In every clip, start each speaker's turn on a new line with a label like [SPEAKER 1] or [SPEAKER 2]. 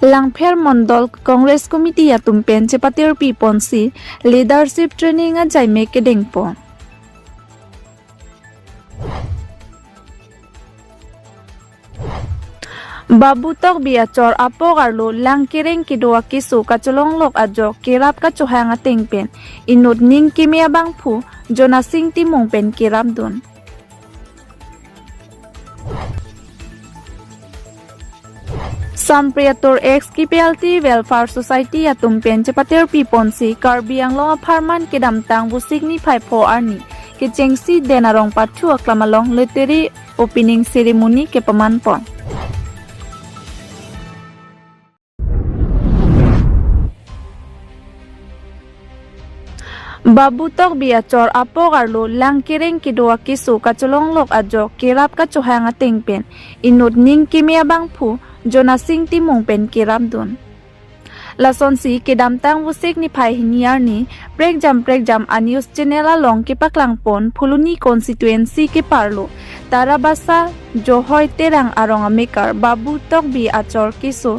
[SPEAKER 1] Langpher Mondol Congress Committee atumpen chepatir pi ponsi leadership training a jaime kedengpon. Babu tok biachor apok arlo langkireng kidua kisu kacholong lok ajo kirap kachohang atengpen inut ning kimia bangphu jona sing timong pen kirap dun. Sampriator ex KPLT Welfare Society atumpen chepatir pi ponsi Karbi Anglong Aparman kedam tang busik ni phai pho arni ke chengsi denarong pathu aklamalong leteri opening ceremony ke paman pon. Babu tok biachor apok arlo langkireng kidua kisu kacholong lok ajo kirap kachohang atengpen inut ning kimia bangphu jona sing timong pen kirap dun. Lason si kedam tang busik ni phai hiniar ni break jam news channel along ke paklang pon phuluni constituency ke parlo tarabasa johoi terang arong amekar babu tok bi achor kisu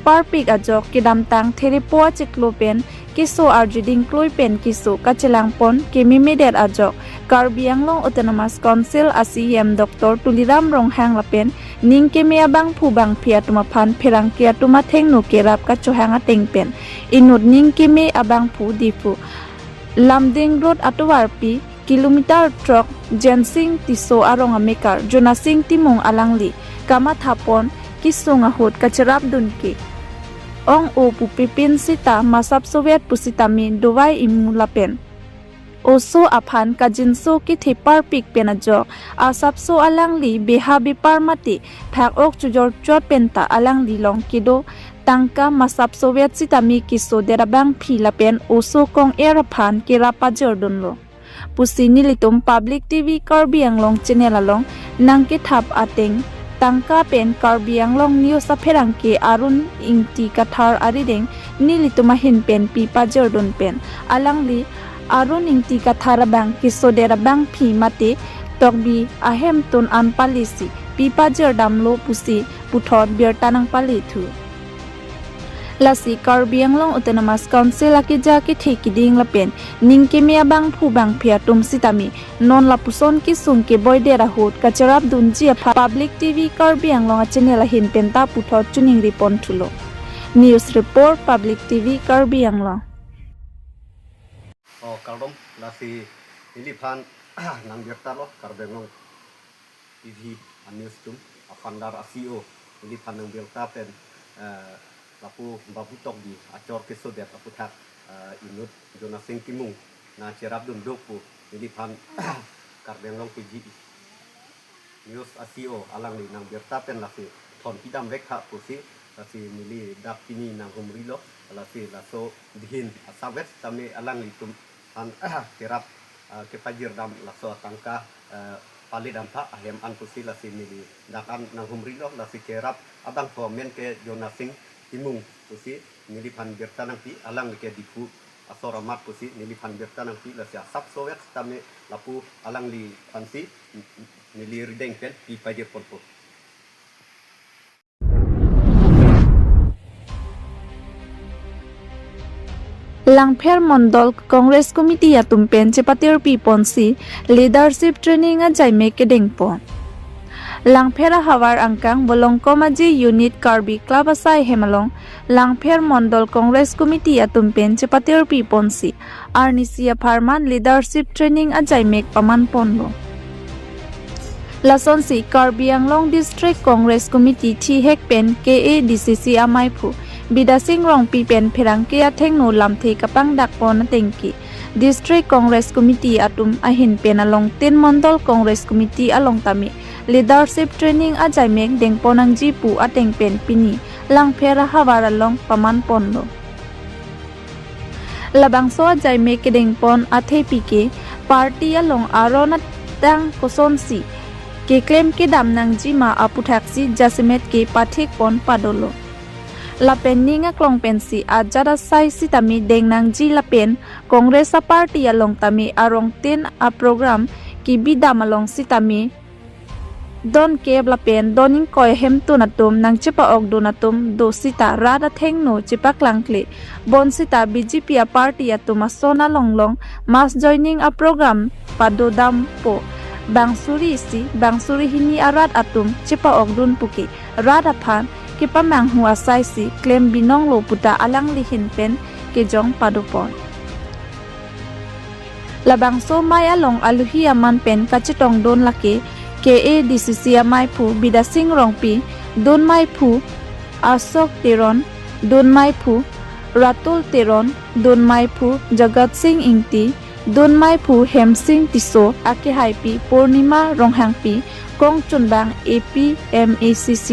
[SPEAKER 1] parpik ajok kedam tang theripoa chiklopen kisu arjiding kloi pen kisu kachelang pon kemi meder ajok Karbi Anglong Autonomous Council ACM Dr. Tuliram Ronghang lapen ning kemi abang phubang phiatuma phan pherang kiatuma thengnu kerap kachohanga tengpen inut ning kemi abang phu dipu lamding road atwarpi kilometer truck jensing tiso arong amekar jona sing timong alangli kama thapon kisunga hut kacharap dunki ong o pupipin sita masap Soviet pusitami duwai imulapen oso aphan kajinso ki thepar pik penajo asapso alangli beha bipar mati thak ok chujor chot penta alangli long kido tangka masap Soviet sitami kiso derabang philapen oso kong eraphan kirapa jordunlo pusini litum public TV Karbi Anglong channel along nangke thap ateng tangka pen Karbi Anglong news apherang ke arun ingti kathar arideng nilituma hin pen pipa jordun pen alangli arun ingti kathara bang kisodera bang phi mate tokbi ahem tun an palisi pipa jordam lo pusi puthot bertanang pali thu lasi Karbi Anglong Autonomous Council akija ki thekiding lapen ningkemia bang phubang phiatum sitami non lapuson ki sungke boydera hut kacharap dunji public TV Karbi Anglong channel hin penta puthot chuning ripon thulo news report public TV Karbi Anglong
[SPEAKER 2] kaldom lasi iliphan nang bertalo Karbi Anglong TV news tum afandar asio iliphan nang bertapen lapu babu tok di acor kesodet lapu thak inut jona sing timung na cerap dun dopu iliphan Karbi Anglong PG news asio alang ni nang bertapen lasi thon pidam rekha pusi lasi mili dak pini nang humrilo lasi laso dihin asawet tami alang li tum an cerap ke pajir dam laso tangka pali dampa ahem an pusi lasi mili dakan nang humrilo lasi cerap abang komen ke jona sing timung pusi niliphan bertanang pi alang ke dipu asoramat pusi niliphan bertanang pi lasi asap sowet tami lapu alang li pansi nili rideng pen pi pajir ponpo
[SPEAKER 1] Langpher Mondol Congress Committee atumpen chepatir pi ponsi leadership training a jaime kedengpon Langpher hawar angkang bolongkomaji unit Karbi club asai hemalong Langpher Mondol Congress Committee atumpen chepatir pi ponsi arnisia farman leadership training a jaime paman ponlo Lasonsi Karbi Anglong District Congress Committee thi hekpen KADCC amaipu Bidasing rong pi pen pherang ke athengno lamthei kapang dakpon tengki District Congress Committee atum ahin pen along tin Mondol Congress Committee along tami leadership training a jaimek dengponang jipu ateng pen pini Langpher hawar along paman ponlo labangso jaimek dengpon athei pike party along arona tang kosonsi ke claim ke damnang jima aputhaksi jasimet ke pathik pon padolo lapen ninga klong pensi ajara sai sitami dengnang ji lapen Congress party along tami arong tin a program ki bidam along sitami don keb la pen doning koi hem tu na tum nang chipa ok do na tum do sita rada theng no chipa klangkli bon sita BJP a party atuma sona longlong mass joining a program padodam po bangsuri si bangsuri hini arat atum chipa ok dun puki rada phan kipa mang huwa sai si claim binong lo puta alang lihin pen ke jong padupon labang so mai along aluhi aman pen kachitong don lake KADCC mai phu bida sing rongpi don mai phu asok teron don mai phu ratul teron don mai phu jagat singh ingti don mai phu hem singh tiso ake haipi purnima ronghangpi kong chunbang APMACC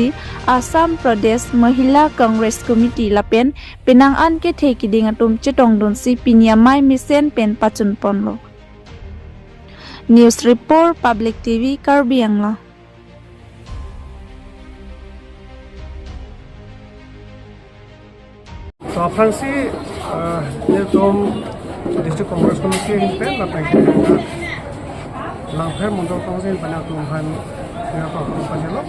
[SPEAKER 1] Assam Pradesh Mahila Congress Committee lapen penang an ke theki ding atum chitong don si pinia mai misen pen pachun ponlo News Report Public TV Karbi Angla
[SPEAKER 3] So Fransi ne tom District Congress Committee in pen la pen lang pher mondol council pana tum han ya pa panelo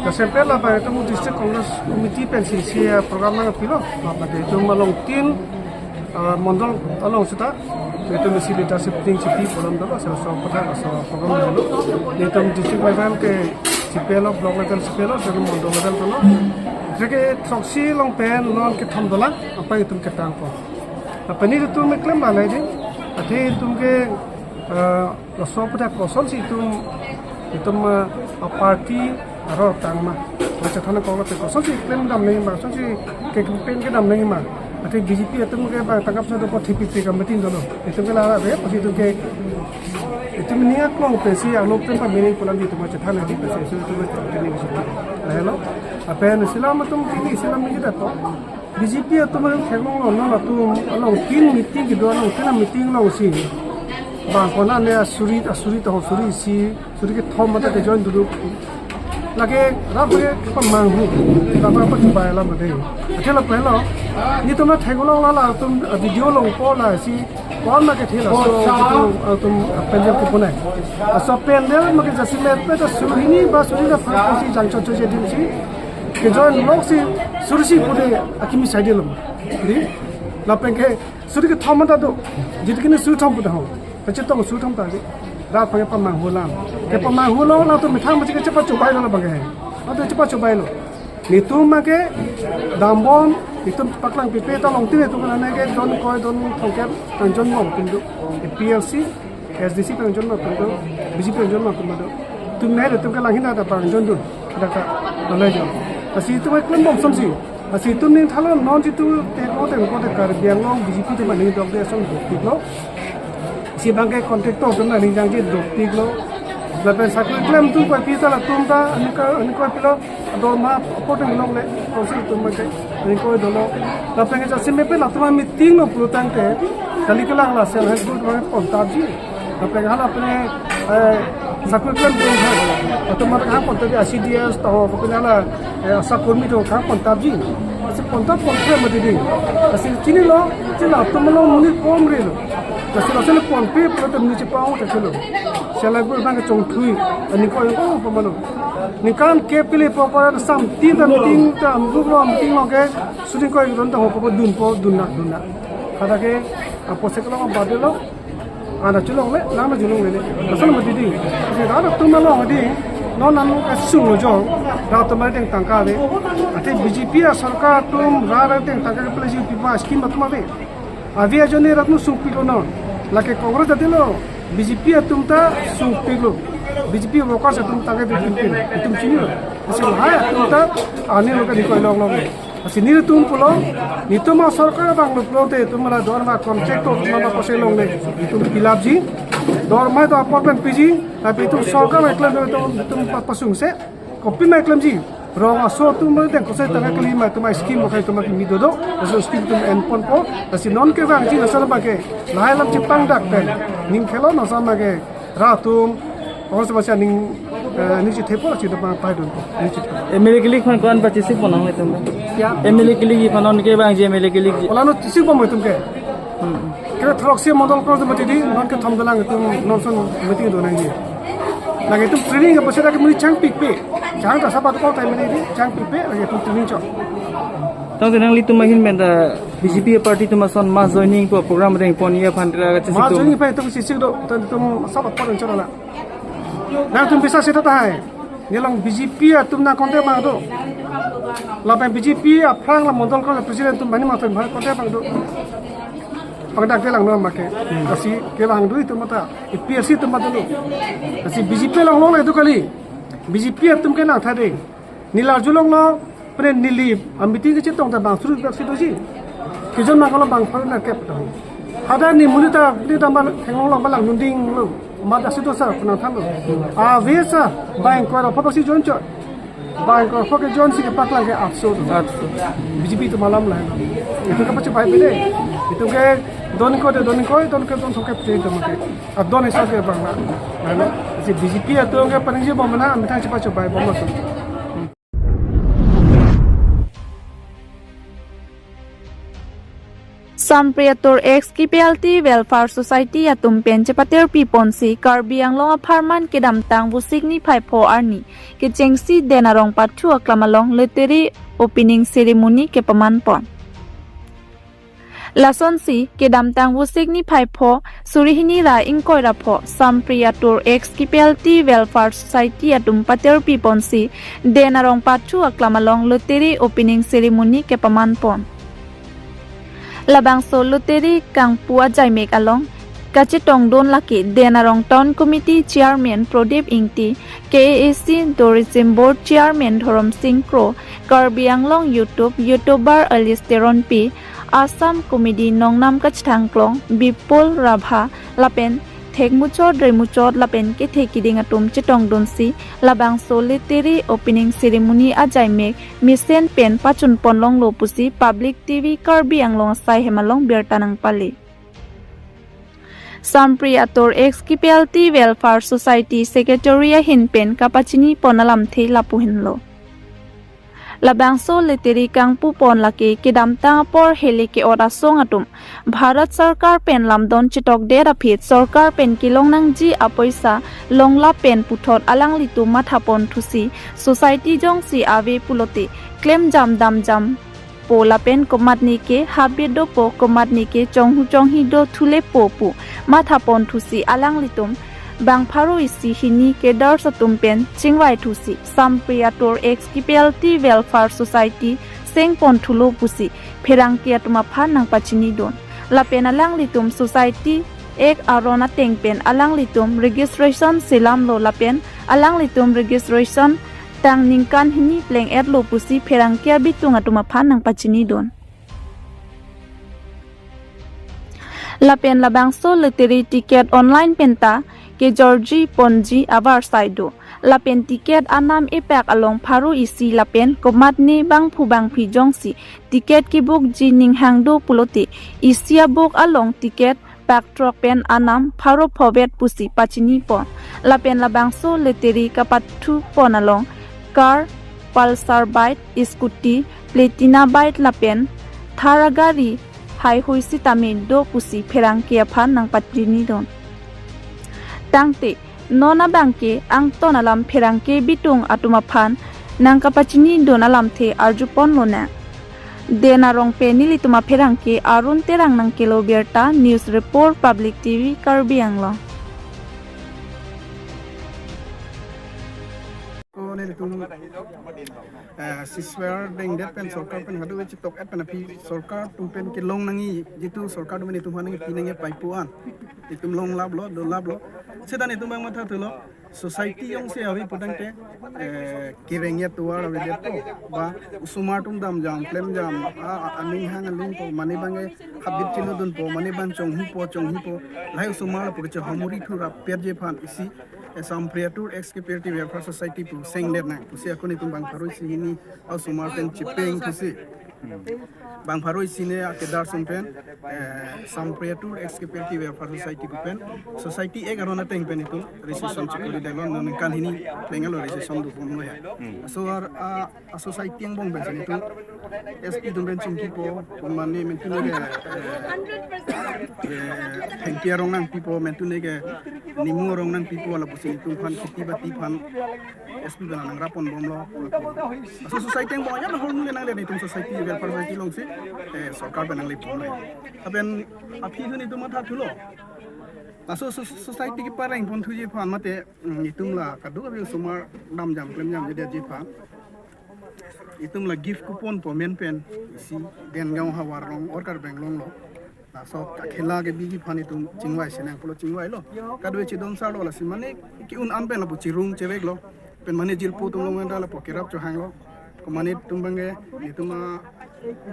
[SPEAKER 3] ka sempre la pa tum District Congress Committee pen si program na pilo la pa de tum malong tin mondol along sita itu mesti leadership ting cipi program dalo so pada so program dalo ni tum district level ke cipelo block level cipelo so mondol level dalo jege troksi long pen non ke tham dala apa itu ke tang ko apa ni tu me claim balai de ate tum ke so pada koson si itu party aro tang ma macam thana ko te koson si claim dam nei ma so si ke campaign ke dam nei ma ate BJP itu ke ba tangkap sa ko TPP committee dolo itu ke la be pasi itu ke itu menia klong pe si alo pen pa meaning pulang di tu macam thana di pe so itu ni hello apa yang Islam itu ini Islam ni kita tu BJP itu macam kemong lo tu along tin meeting gitu along tin meeting lo si bang kona ne suri tahu suri ke thom mata ke join dulu lagi rabu ke pemanghu apa coba lah mati aja lah pelo ni tu nak tengok lah tu video lo pola si kau nak ke thela so tu penjam ke pun so pendel makin jasi merpe tu suri ni bas suri dah faham si jangco jadi si ke join lo si suri si pun akimi side lo di lapeng ke suri ke thom mata tu jadi kini suri thom pun dah macam tu suri thom tadi dah pakai pemanghu lah ke pemanghu lo tu mitang macam cepat coba lo bagai atau cepat coba lo ni tu make dambon itu paklang pipe ta long tin itu kan ke don koi don thongket tanjon mo pindu PLC SDC tanjon mo pindu BJP tanjon mo pindu tu ne tu ka lang hina ta tanjon dun da ka le jo asi tu mai klem bom somsi asi tu ning thalo non ji tu te ko te kar biang long BJP te mani dok de som dok lo si bangke kontraktor tu na ning jang ji dok tik lo lapen sakul claim tu ko pisa la tumta aniko pilo dorma potong long le konsil tumma ke aniko dolo lapen ke jasim pe la tuma meeting no prutang ke kali kelang la sel has good ma pontab ji lapen hala apne sakul claim tu ha tuma ka pontab CDS to ko la sakurmi to ka pontab ji asi pontab pontab ma di asi chini lo chila tuma lo muni kom re lo Kasi pon pe pero ni chipao ta chelo sela gur bang chong thui ani ko ko pamalo ni kan ke pile po para sam tin da meeting ta amru lo meeting lo ke shooting ko ron ta ho po dun na kada ke apo se ko ba de lo ana chelo le na ma julung le asal ma di se da tu ma lo di no nan ka su lo jo da to ma teng tangka de ate BJP sarkar tum ra teng tangka ke pele ji pipa scheme ma de avia jone ratnu supilo no lake Congress adilo BJP atumta supilo BJP workers atumta ke pimpin atum chini asil hai atumta ane loka nikoi long asin ni tum pulo nituma sarkar bang lo te tumara dorma contract tumama pose long le tum pilabji dorma to appointment piji tapi tum sarkar eklam to tum pasung se kopi ma eklam ji rong aso tu mo den ko sai tanga klima tu mai scheme kai tu ma ki midodo aso scheme tu en pon po asi non ke bang ji asal ba ke lai lam chipang dak ten ning khelo no sama ke ra tu और सब अच्छा निंग नीचे थे पर चित पाई दो नीचे
[SPEAKER 4] MLA के लिए कौन पार्टिसिपेट बना है तुम
[SPEAKER 3] क्या
[SPEAKER 4] एमएलए के लिए कौन के बांग जे एमएलए के लिए
[SPEAKER 3] ओला नो तिसी बम तुम के थ्रॉक्सी मॉडल क्रॉस मति दी नॉन के थम दलांग तुम नॉनसन मति दो नहीं lagi tu training apa sih lagi muni cang pipe cang tak sabar kau time ni cang pipe lagi tu training cok
[SPEAKER 4] tang tenang litu mahin menda BJP party tu mason mas joining po program reng pon ia phandra ka chisi
[SPEAKER 3] ma
[SPEAKER 4] tu
[SPEAKER 3] joining pa tu sisi do tu sabar kau dan cok lah nah tu bisa sih tak hai ni lang BJP tu nak konten bang tu lapan BJP perang lah modal kau presiden tu mana macam mana konten bang tu pagdak lang no make kasi kelang du itu mata PRC tu mata lu kasi BJP lang lo itu kali BJP tum ke nang thade nila julong lo pre nili amiti ke chitong ta bang suru bak situ ji kijon ma kalau bang phar na kep ta hada ni mulita ni ta mal thengong lo balang nunding lo ma da situ sa na tham lo a vesa bang ko ro photo si jon cho bang ko photo jon si ke paklang ke 800 BJP tu malam lah itu ka pachu bai bele itu ke don ko don ke pre to make a don isa ke bang na si BJP tu ke panji bom na mitang cepat bai bom lo
[SPEAKER 1] Sampriator X KPLT Welfare Society atum penchepater piponsi Karbi Anglong Aparman kedam tang busikni phaipo arni ke chengsi denarong pathu aklamalong leteri opening ceremony ke pamanpon Lasonsi kedam tang busikni phaipo surihini ra ingkoi rapho Sampriator X KPLT Welfare Society atum pater piponsi denarong pathu aklamalong leteri opening ceremony ke pamanpon Labang soluteri kang pua jaimek along kachitong don laki denarong town committee chairman Prodip Ingti KAC tourism board chairman Thorom Singh Kro Karbi Anglong YouTuber Alisteron P Assam comedy nongnam kachthangklong Bipol Rabha lapen thekmuchot remuchot lapen ke thekiding atum chitong donsi labang solitary opening ceremony ajaimek misen pen pachun ponlong lopusi public TV Karbi Anglong sai hemalong bertanang pali Sampriator X KPLT Welfare Society Secretary hinpen kapachini ponalam the lapuhinlo Labang solitary kang pupon laki kedam tang por heli ke ora song atum Bharat Sarkar pen lamdon chitok dera phit Sarkar pen kilong nang ji apoisa longla pen puthot alang litu mathapon thusi society jong si ave pulote claim jam dam jam pola pen komatni ke habido po komatni ke chonghi do thule popu mathapon thusi alang litum bang pharo isi hini ke dar satum pen chingwai thusi Sampriator X KPLT Welfare Society sengpon thulo pusi pherang ke atuma phan nang pachini don lapen alang litum society ek arona tengpen alang litum registration silam lo lapen alang litum registration tang ningkan hini pleng et lo pusi pherang ke bitung atuma phan nang pachini don lapen labang so leteri ticket online penta ke Georgie Ponji avar saido lapen ticket anam epek along pharu isi lapen komatni bang phi jongsi ticket ki book ji ninghang do pulote isia book along ticket backdrop pen anam pharu phobet pusi pachini pon lapen labang so leteri kapathu pon along car pulsar bike scooty platina bike lapen tharagari hai hoisi tamin do pusi pherang ke phan nang patrini don tangte nona bangke ang tonalam pherangke bitung atuma phan nang kapachini donalam the arjupon lona denarong penili tuma pherangke arun terang nang kilo berta news report public TV Karbi Anglong
[SPEAKER 5] siswar deng det pen sorkar pen hadu we chitok et pen api sorkar tum pen ke long nangi jitu sorkar dum ni tum hanangi pinangi paipuan itum long lab lo do lab lo sedan itum bang matha tulo society yong se avi putangte kirengya tuar avi det ba usumatum dam jam klem jam aning hang aling po mani bange habit chilo dun po mani bang chong hi po lai usumala purche homuri thura perje phan isi Sampriator X KPLT Welfare Society pu sengler na pusi akuni tum bang pharoi si ni au sumar pen chipeng pusi bang pharoi sine akedar sompen sampretur excavative welfare society kupen society ek arona teng pen itu recession chikuri dalon non kan hini pengalo recession du pon ya so ar a society yang bong ben itu SP dumben chungki po mane mentune ge 100% hentiarong nang pipo mentune ge nimurong nang pipo ala pusi itu phan khiti bati phan SP bana nang rapon bomlo so society yang bong ya hol nang le itu society welfare society long si sarkar benang le pon aben api hu ni tu matha thulo so society ki parang pon thuji phan mate itumla kadu abi sumar dam jam klem jam jeda ji phan itumla gift coupon po men pen si den gaw hawarong orkar benglong lo so khela ke bigi phan itum chingwai senang pulo chingwai lo kadwe chi don sar lo la si mane ki un ampen la pu chirung chewek lo pen mane jil pu tum lo menda la po kirap cho hang lo ko mane tumbange ituma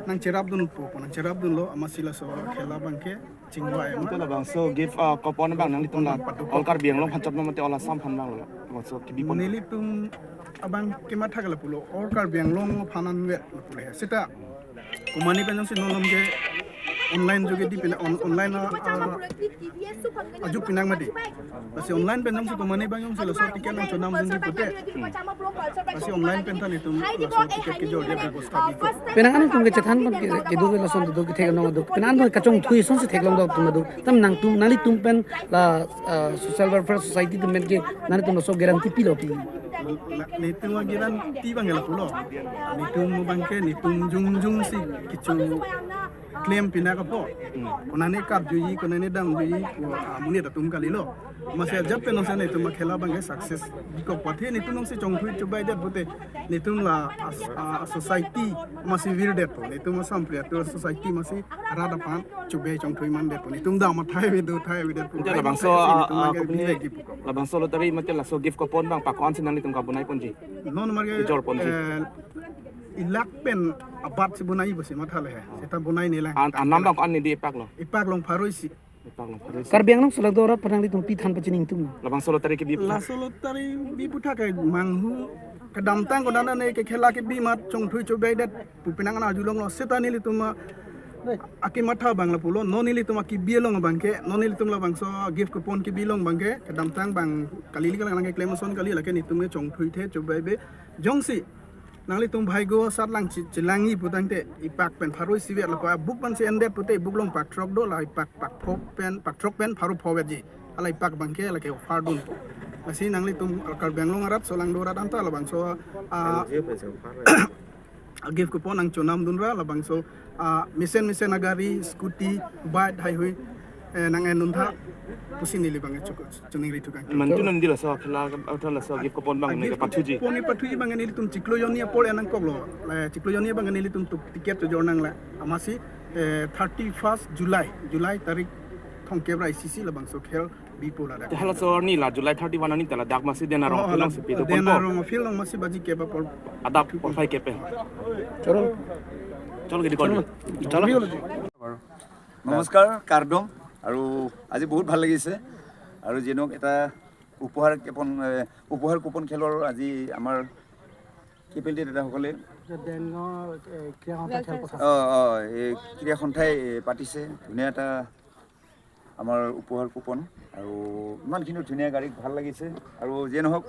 [SPEAKER 5] nang cerap dun po nang cerap dun lo amasila so khela bangke chingwai
[SPEAKER 4] Itu lah bang, so give kupon bang nang litung lah. Olkar biang long pancap nama te olah sam pan bang lah. Bang so kibi pon.
[SPEAKER 5] neli tum abang kemat thagala pulo orkar benglong phanan we pule seta kumani penjong si nolom ge online joge di pina online ajuk pinang mati pasi online penjong si kumani bangyong si loso tiket nang chonam dun di pute pasi online pentan itu loso tiket ke jor dia bebusta di
[SPEAKER 6] penangan tum ke chathan ban ke du la son du ke thek long du penan do kachong thui son se thek long do tum du tam nang tum nali tum pen la social welfare society tum men ke nani tum so guarantee pilo pi
[SPEAKER 5] nitung agiran ti bangela pulo nitung bangke nitung jung si kichu claim pinaka po konane kap juyi konane dam juyi amuni da tum kalilo masya jab pe nose nitung makhela bange success diko pathe nitung se chongthui chubai det bote nitung la society masi vir det po nitung sampria to society masi rada pan chubai chongthui man det po nitung da ma thai we do thai we det po
[SPEAKER 4] Itu lah bang so lah bang so lotari mati lah so give kupon bang pakon sin nang litung kabunai ponji.
[SPEAKER 5] non marge
[SPEAKER 4] Jor ponji.
[SPEAKER 5] ilak pen abat si bunai basi mathale hai seta bunai nila
[SPEAKER 4] Anam bang an ni di pak lo.
[SPEAKER 5] ipak long pharoi si
[SPEAKER 4] Pak lo harus.
[SPEAKER 6] kar biang long sulak do ra penang li tum pi than pachining tum
[SPEAKER 4] Lah bang so lotari kibi.
[SPEAKER 5] la solo tari bi putha kai manghu kadam tang ko dana ne ke khela ke bi mat chong thui chobai dat pu pinang na julong lo seta nili tuma aki matha bangla pulo no nili tuma ki bielong bangke no nili tumla bangso gift coupon ki bilong bangke kadam tang bang kalili kala nang claim son kali la ke ni tumge chong thui the chobai be jongsi nangli tum bhai go sat lang chilangi putang te ipak pen pharoi siwe la pa buk ban se ende pute buk long pak trok do la ipak pak phok pen pak trok pen pharu phowe ji ala ipak bangke la ke offer dun asi nangli tum kal benglong arat solang do rat anta la bang so gift coupon nang chonam dun ra la bang so misen agari scooty bike hai hui nang enun tha pusin nili bang chuning ri tukang
[SPEAKER 4] Mantu nanti lah so kela atau lah so give kupon bang ni patuji.
[SPEAKER 5] poni pathui bang nili tum cikloyonia pol enang koklo cikloyonia bang nili tum tiket to jornang la amasi 31st July tarik thongkebra ICC la bang so khel bipola da
[SPEAKER 4] Hala so ni lah Julai 31 ni telah dak masih dia narong pulang sepi tu pon.
[SPEAKER 5] denaro fil long masih baji keba pol
[SPEAKER 4] Ada pon fai kepe.
[SPEAKER 6] choro
[SPEAKER 4] Chalo ke di kon.
[SPEAKER 7] নমস্কাৰ কাৰ্ডম আৰু আজি বহুত ভাল লাগিছে আৰু যেনক এটা উপহাৰ coupon খেলৰ আজি আমাৰ কেপেলটি দাদাসকলে এই ক্ৰীড়া সন্থাই পাতিছে ধুনীয়া এটা আমাৰ উপহাৰ কুপন আৰু ইমানখিনি ধুনীয়া গাড়ী ভাল লাগিছে আৰু যে নহওক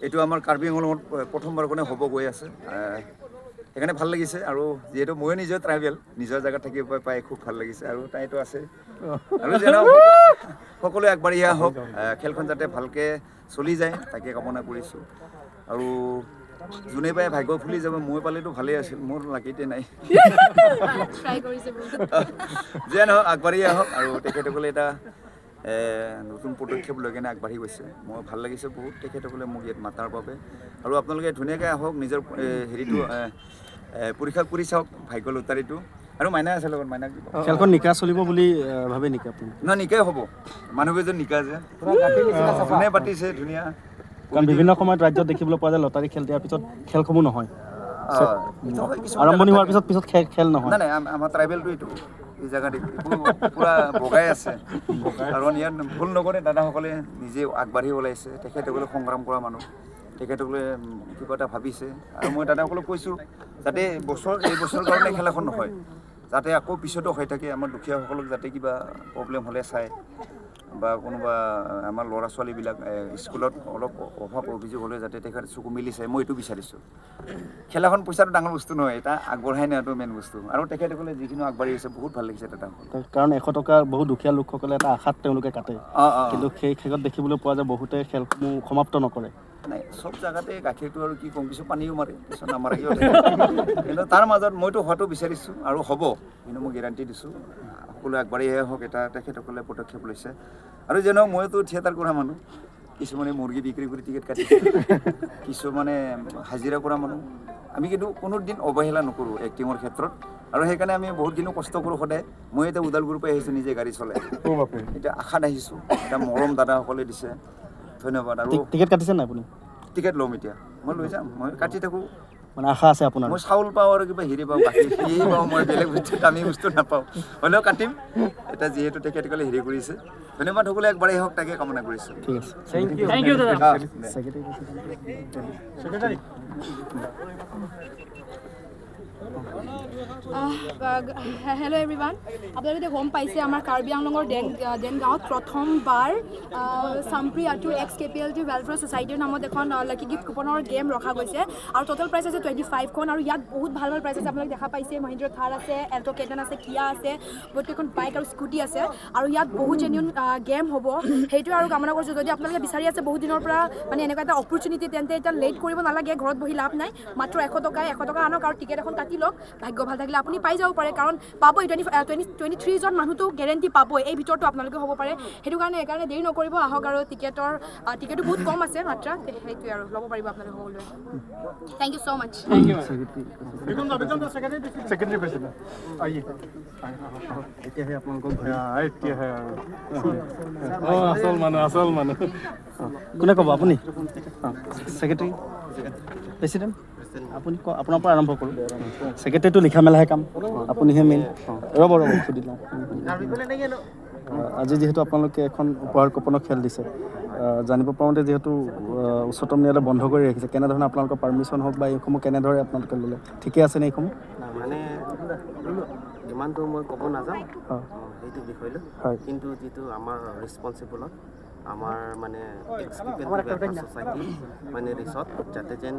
[SPEAKER 7] এইটো আমাৰ কাৰ্বি আংলঙত প্ৰথমবাৰ কাৰণে হ'ব গৈ আছে সেইকাৰণে ভাল লাগিছে আৰু যিহেতু ময়ো নিজৰ ট্ৰাইবেল নিজৰ জেগাত থাকিব পাই খুব ভাল লাগিছে আৰু তাইতো আছে আৰু যেন সকলোৱে আগবাঢ়ি আহক খেলখন যাতে ভালকৈ চলি যায় তাকে কামনা কৰিছোঁ আৰু যোনে পাই ভাগ্য ফুলি যাব মই পালেতো ভালেই আছিল মোৰ লাকিতে নাই যে নহওক আগবাঢ়ি আহক আৰু তেখেতসকলে এটা নতুন পদক্ষেপ লৈ কেনে আগবাঢ়ি গৈছে মই ভাল লাগিছে বহুত তেখেতসকলে মোক ইয়াত মাতাৰ বাবে আৰু আপোনালোকে ধুনীয়াকৈ আহক নিজৰ হেৰিটো পৰীক্ষা কৰি চাওক ভাগ্য লটাৰীটো আৰু মাইনা আছে লগত মাইনাক দিব
[SPEAKER 8] খেলখন নিকা চলিব বুলি ভাবে নেকি আপুনি
[SPEAKER 7] নহয় নিকাই হ'ব মানুহকেইজন নিকা যে যোনে পাতিছে ধুনীয়া
[SPEAKER 8] কাৰণ বিভিন্ন সময়ত ৰাজ্যত দেখিবলৈ পোৱা যায় লটাৰী খেল দিয়াৰ পিছত খেলসমূহ নহয় আৰম্ভণি হোৱাৰ পিছত খেল নহয়
[SPEAKER 7] নাই আমাৰ ট্ৰাইবেলটো এইটো এই জেগাত পূৰা বগাই আছে কাৰণ ইয়াত ভুল নকৰে দাদাসকলে নিজে আগবাঢ়ি ওলাইছে তেখেতসকলে সংগ্ৰাম কৰা মানুহ তেখেতসকলে কিবা এটা ভাবিছে আৰু মই দাদাসকলক কৈছোঁ যাতে এই বছৰৰ কাৰণে খেল এখন নহয়, যাতে আকৌ পিছতো হৈ থাকে। আমাৰ দুখীয়াসকলক যাতে কিবা প্ৰব্লেম হ'লে চায় বা কোনোবা আমাৰ ল'ৰা ছোৱালীবিলাক স্কুলত অলপ অভাৱ অভিযোগ হ'লে যাতে তেখেত চকু মিলি চায়, মই এইটো বিচাৰিছোঁ। খেলাখন পইচাটো ডাঙৰ বস্তু নহয়, এটা আগবঢ়াই নিয়াটো মেইন বস্তু। আৰু তেখেতসকলে যিখিনি আগবাঢ়ি আছে বহুত ভাল লাগিছে এটা।
[SPEAKER 8] কাৰণ 100 টকা বহু দুখীয়া লোকসকলে এটা আশাত তেওঁলোকে কাটে, কিন্তু সেই খেলত দেখিবলৈ পোৱা যায় বহুতে খেলসমূহ সমাপ্ত নকৰে।
[SPEAKER 7] নাই, চব জেগাতে গাখীৰটো আৰু কি কম, কিছু পানীও মাৰে, কিছু নামাৰাকেও থাকে। কিন্তু তাৰ মাজত মইতো হোৱাটো বিচাৰিছোঁ আৰু হ'ব, কিন্তু মই গেৰাণ্টি দিছোঁ সকলোৱে আগবাঢ়িহে হওক। এটা তেখেতসকলে পদক্ষেপ লৈছে। আৰু যেনে মইতো থিয়েটাৰ কৰা মানুহ, কিছুমানে মুৰ্গী বিক্ৰী কৰি টিকেট কাটিছে, কিছুমানে হাজিৰা কৰা মানুহ। আমি কিন্তু কোনো দিন অৱহেলা নকৰোঁ এক্টিঙৰ ক্ষেত্ৰত, আৰু সেইকাৰণে আমি বহুতখিনি কষ্ট কৰোঁ সদায়। মই এতিয়া ওদালগুৰিৰ পৰা আহিছোঁ, নিজে গাড়ী চলাই, এতিয়া আশাত আহিছোঁ, এতিয়া মৰম দাদাসকলে দিছে, ধন্যবাদ। আৰু
[SPEAKER 8] টিকেট কাটিছে নাই আপুনি?
[SPEAKER 7] টিকেট ল'ম এতিয়া, মই লৈ যাম, মই কাটি থাকোঁ।
[SPEAKER 8] মানে আশা আছে আপোনাৰ?
[SPEAKER 7] মই চাউল পাওঁ আৰু কিবা হেৰি পাওঁ, গাখীৰ সেয়ে পাওঁ, মই বেলেগ বস্তু দামী বস্তু নাপাওঁ, হ'লেও কাটিম। এতিয়া যিহেতু তেখেতসকলে হেৰি কৰিছে, ধন্যবাদ। সকলোৱে একবাৰেই হওক তাকে কামনা কৰিছোঁ।
[SPEAKER 8] ঠিক আছে,
[SPEAKER 4] থেংক ইউ দাদা।
[SPEAKER 9] হেল্ল' এভৰিৱান, আপোনালোকে গম পাইছে আমাৰ কাৰ্বি আংলঙৰ দেন গাঁৱত প্ৰথমবাৰ চাম্প্ৰি আটু এক্স KPLT ৱেলফেয়াৰ ছ'চাইটিৰ নামত এখন লাকি গিফ্ট কুপনৰ গেম ৰখা গৈছে। আৰু টোটেল প্ৰাইচ আছে 25খন, আৰু ইয়াত বহুত ভাল ভাল প্ৰাইচ আছে। আপোনালোকে দেখা পাইছে মহিন্দ্ৰ থাৰ আছে, এল্টো কেটান আছে, কিয়া আছে, বহুতকেইখন বাইক আৰু স্কুটি আছে। আৰু ইয়াত বহুত জেনুইন গেম হ'ব, সেইটোৱে আৰু কামনা কৰিছোঁ। যদি আপোনালোকে বিচাৰি আছে বহুত দিনৰ পৰা মানে এনেকুৱা এটা অপৰচুনিটি, তেন্তে এতিয়া লেট কৰিব নালাগে, ঘৰত বহি লাভ নাই। মাত্ৰ 100 টকা আনক আৰু টিকেট এখন কাটি লওক। ভাগ্য ভাল থাকিলে আপুনি পাই যাব পাৰে, কাৰণ পাবই 23 জন মানুহটো গেৰেণ্টি পাবই, এই ভিতৰতো আপোনালোকে হ'ব পাৰে। সেইটো কাৰণে দেৰি নকৰিব, আহক। আৰু টিকেটো বহুত কম আছে মাত্ৰা, সেইটোৱে আৰু ল'ব পাৰিব আপোনালোকে সকলোৱে। থেংক ইউ ছ' মাছ।
[SPEAKER 8] এতিয়াহে আপোনালোকক আচল মানুহ কোনে ক'ব? আপুনি ছেক্ৰেটাৰী, প্ৰেচিডেণ্ট, আপুনি আপোনাৰ পৰা আৰম্ভ কৰোঁ। ছেক্ৰেটাৰীটো লিখা মেলাহে কাম, আপুনিহে মেইন। ৰ'ব সুধি লওঁ। আজি যিহেতু আপোনালোকে এখন উপহাৰ কুপনৰ খেল দিছে, জানিব পাৰোঁতে যিহেতু উচ্চতম ন্যায়ালয়ে বন্ধ কৰি ৰাখিছে, কেনেধৰণে আপোনালোকৰ পাৰ্মিশ্যন হওক বা এইসমূহ কেনেদৰে আপোনালোকে ল'লে, ঠিকে আছেনে এইসমূহ?
[SPEAKER 10] মানে ইমানটো মই ক'ব নাযাওঁ সেইটো বিষয়লৈ, কিন্তু যিটো আমাৰ ৰেছপনচিবলত আমাৰ মানে ছ'চাইটি মানে ৰিচৰ্ট যাতে যেন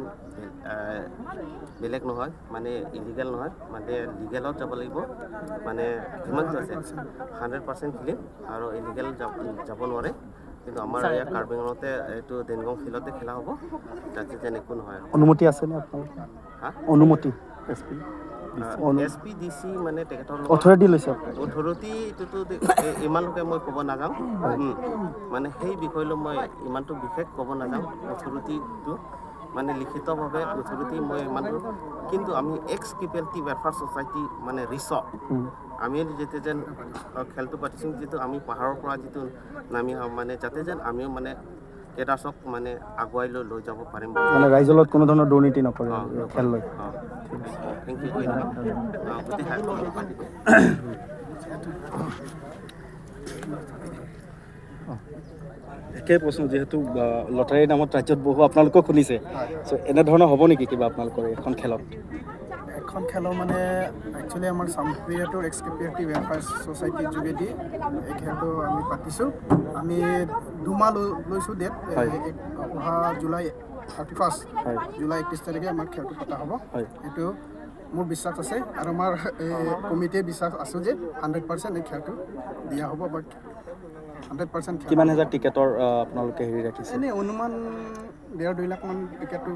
[SPEAKER 10] বেলেগ নহয়, মানে ইলিগেল নহয়, মানে লিগেলত যাব লাগিব। মানে যিমানটো আছে 100% ক্লিন আৰু ইলিগেল যাব নোৱাৰে। কিন্তু আমাৰ ইয়াত কাৰ্বি আংলঙতে এইটো দেনগাঁও ফিল্ডতে খেলা হ'ব, যাতে যেন একো নহয়।
[SPEAKER 8] অনুমতি আছেনে আপোনালোকৰ? অনুমতি
[SPEAKER 10] SPDC মানে তেখেতৰ
[SPEAKER 8] অথৰিটি লৈছে?
[SPEAKER 10] অথৰিটিটোতো ইমানলৈকে মই ক'ব নাযাওঁ, মানে সেই বিষয়লৈ মই ইমানটো বিশেষ ক'ব নাযাওঁ। অথৰিটিটো মানে লিখিতভাৱে অথৰিটি মই ইমানটো, কিন্তু আমি এক্স KPLT ৱেলফেয়াৰ ছ'চাইটি মানে ৰিচৰ্ট, আমি যেতিয়া যেন খেলটো পাতিছোঁ, যিটো আমি পাহাৰৰ পৰা যিটো নামি মানে যাতে যেন আমিও মানে কেইটাচক মানে আগুৱাই লৈ যাব পাৰিম,
[SPEAKER 8] মানে ৰাইজৰ লগত কোনো ধৰণৰ দুৰ্নীতি নকৰে খেল লৈ।
[SPEAKER 10] Thank you.
[SPEAKER 8] একেই প্ৰশ্ন, যিহেতু লটাৰীৰ নামত ৰাজ্যত বহু আপোনালোকক শুনিছে, চ' এনেধৰণৰ হ'ব নেকি কিবা আপোনালোকৰ এখন খেলত?
[SPEAKER 5] এখন খেলৰ মানে একচুৱেলি আমাৰ চাম্প্ৰিয়াটোৰ এক্স KPLT ৱেলফেয়াৰ ছ'চাইটিৰ যোগেদি এই খেলটো আমি পাতিছোঁ। আমি 2 মাহ লৈছোঁ ডেট, অহা জুলাই 31 তাৰিখে আমাৰ খেলটো পতা হ'ব। এইটো মোৰ বিশ্বাস আছে আৰু আমাৰ কমিটিয়ে বিশ্বাস আছে যে 100% এই খেলটো দিয়া হ'ব বা 100%।
[SPEAKER 8] কিমান হাজাৰ টিকেটৰ আপোনালোকে হেৰি ৰাখিছে?
[SPEAKER 5] এনেই অনুমান 1.5-2 লাখমান টিকেটটো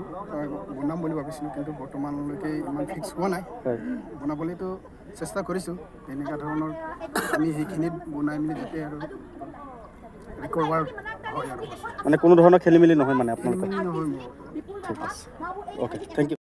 [SPEAKER 5] বনাম বুলি ভাবিছিলোঁ, কিন্তু বৰ্তমানলৈকে ইমান ফিক্স হোৱা নাই। বনাবলৈতো চেষ্টা কৰিছোঁ, তেনেকুৱা ধৰণৰ আমি সেইখিনিত বনাই মেলি যাতে আৰু ৰিকভাৰ হয় আৰু
[SPEAKER 8] মানে কোনো ধৰণৰ খেলি মেলি নহয় মানে আপোনালোকৰ?
[SPEAKER 5] নহয় মোৰ।
[SPEAKER 8] ঠিক আছে, অ'কে, থেংক ইউ।